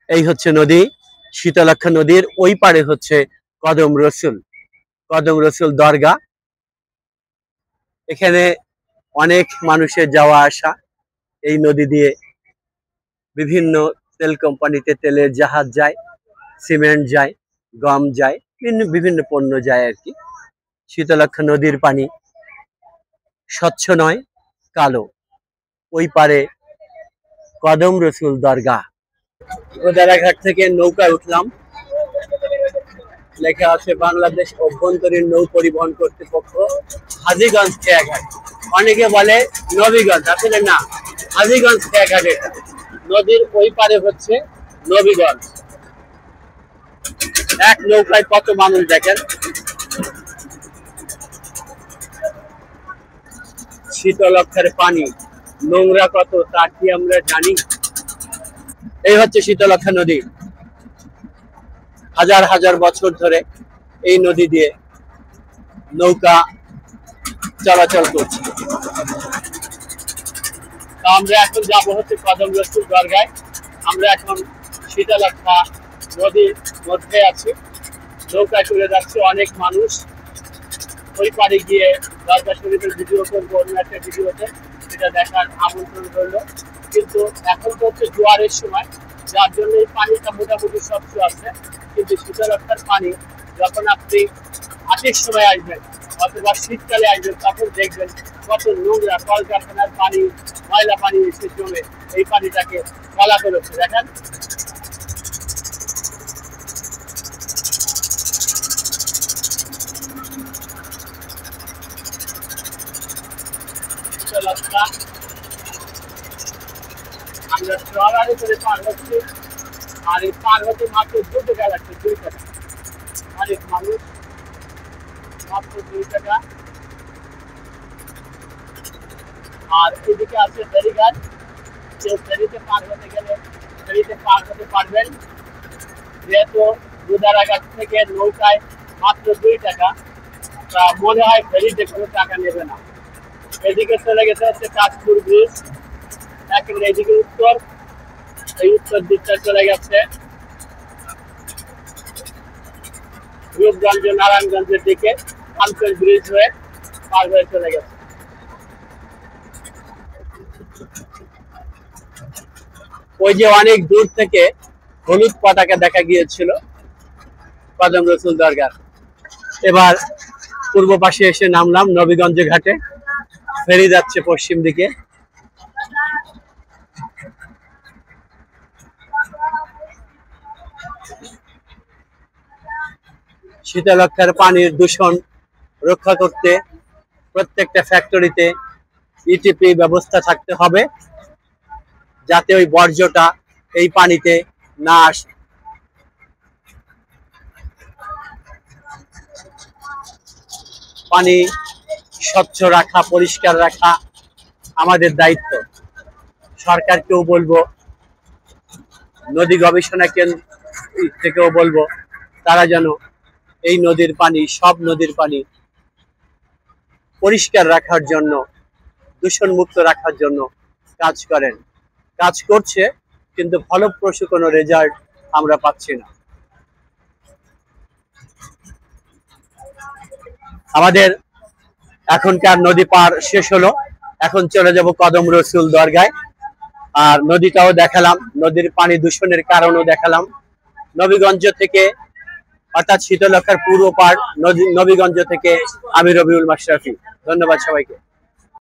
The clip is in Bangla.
এই হচ্ছে নদী, শীতলক্ষ্যা নদীর ওই পারে হচ্ছে কদম রসুল দরগা। এখানে অনেক মানুষের যাওয়া আসা এই নদী দিয়ে। বিভিন্ন তেল কোম্পানিতে তেলের জাহাজ যায়, সিমেন্ট যায়, গম যায়, বিভিন্ন পণ্য যায় আর কি। শীতলক্ষ্যা নদীর পানি স্বচ্ছ নয়, কালো। ওই পারে কদম রসুল দরগা। ঘাট থেকে নৌকায় উঠলাম, লেখা আছে বাংলাদেশ অভ্যন্তরীণ নৌ পরিবহন কর্তৃপক্ষ, হাজীগঞ্জ খেয়াঘাট। অনেকে বলে নবীগঞ্জ, আসলে না, হাজীগঞ্জ খেয়াঘাট। এটা নদীর ওই পারে হচ্ছে নবীগঞ্জ। এক নৌকায় কত মানুষ দেখেন। শীতলক্ষ্যার পানি নোংরা কত তা কি আমরা জানি? এই হচ্ছে শীতলক্ষ্যা নদী। হাজার হাজার বছর ধরে এই নদী দিয়ে নৌকা চলাচল করছে। আমরা এখন যাবো হচ্ছে কদম রসুল দরগায়। আমরা এখন শীতলক্ষ্যা নদীর মধ্যে আছি, নৌকা চলে যাচ্ছে অনেক মানুষ। ওই পারে গিয়ে দরগা শরীফের ভিডিও করবো, অন্য একটা ভিডিওতে, সেটা দেখার আমন্ত্রণ রইলো। কিন্তু এখন তো হচ্ছে জোয়ারের সময়, যার জন্য এই পানিটা মোটামুটি স্বচ্ছ আছে। কিন্তু শীতলক্ষ্যার পানি যখন আপনি হাটের সময় আসবেন অথবা শীতকালে আসবেন, তখন দেখবেন কত নোংরা, কলকারখানার পানি, ময়লা পানি এসে জমে এই পানিটাকে কলা করেছে। দেখেন শীতলক্ষ্যা আমরা ট্রলারে করে পার হচ্ছি, আর এই পার হতে মাত্র 2 টাকা লাগছে, 2 টাকা। অনেক মানুষ, মাত্র 2 টাকা। আর এদিকে আছে ফেরিঘাট, যে ফেরিতে পার হতে গেলে ফেরিতে পার হতে পারবেন। যেহেতু দুধারাঘাট থেকে নৌকায় মাত্র 2 টাকা, তা মনে হয় ফেরিতে কোনো টাকা নেবে না। এদিকে চলে গেছে হচ্ছে কাশপুর ব্রিজ, একেবারে এদিকে উত্তর, এই উত্তর দিকটা চলে গেছে রূপগঞ্জ নারায়ণগঞ্জের দিকে, কাঞ্চন ব্রিজ হয়ে পার হয়ে চলে গেছে। ওই যে অনেক দূর থেকে হলুদ পতাকা দেখা গিয়েছিল কদম রসুল দরগার। এবার পূর্ব পাশে এসে নামলাম নবীগঞ্জ ঘাটে, ফেরি যাচ্ছে পশ্চিম দিকে। শীতলক্ষ্যার পানির দূষণ রক্ষা করতে প্রত্যেকটা ফ্যাক্টরিতে ইটিপি ব্যবস্থা থাকতে হবে, যাতে ওই বর্জ্যটা এই পানিতে না আসে। পানি স্বচ্ছ রাখা, পরিষ্কার রাখা আমাদের দায়িত্ব। সরকারকেও বলবো, নদী গবেষণা কেন্দ্র থেকেও বলবো, তারা যেন এই নদীর পানি, সব নদীর পানি পরিষ্কার রাখার জন্য, দূষণ মুক্ত রাখার জন্য কাজ করেন। কাজ করছে, কিন্তু ফলপ্রসূ কোনো রেজাল্ট আমরা পাচ্ছি না। আমাদের এখনকার নদী পার শেষ হলো, এখন চলে যাব কদম রসুল দরগায়। আর নদীটাও দেখালাম, নদীর পানি দূষণের কারণও দেখালাম। নবীগঞ্জ থেকে, অর্থাৎ শীতলক্ষ্যার পূর্ব পাড় নবীগঞ্জ থেকে আমি রবিউল মাশরাফি। ধন্যবাদ সবাইকে।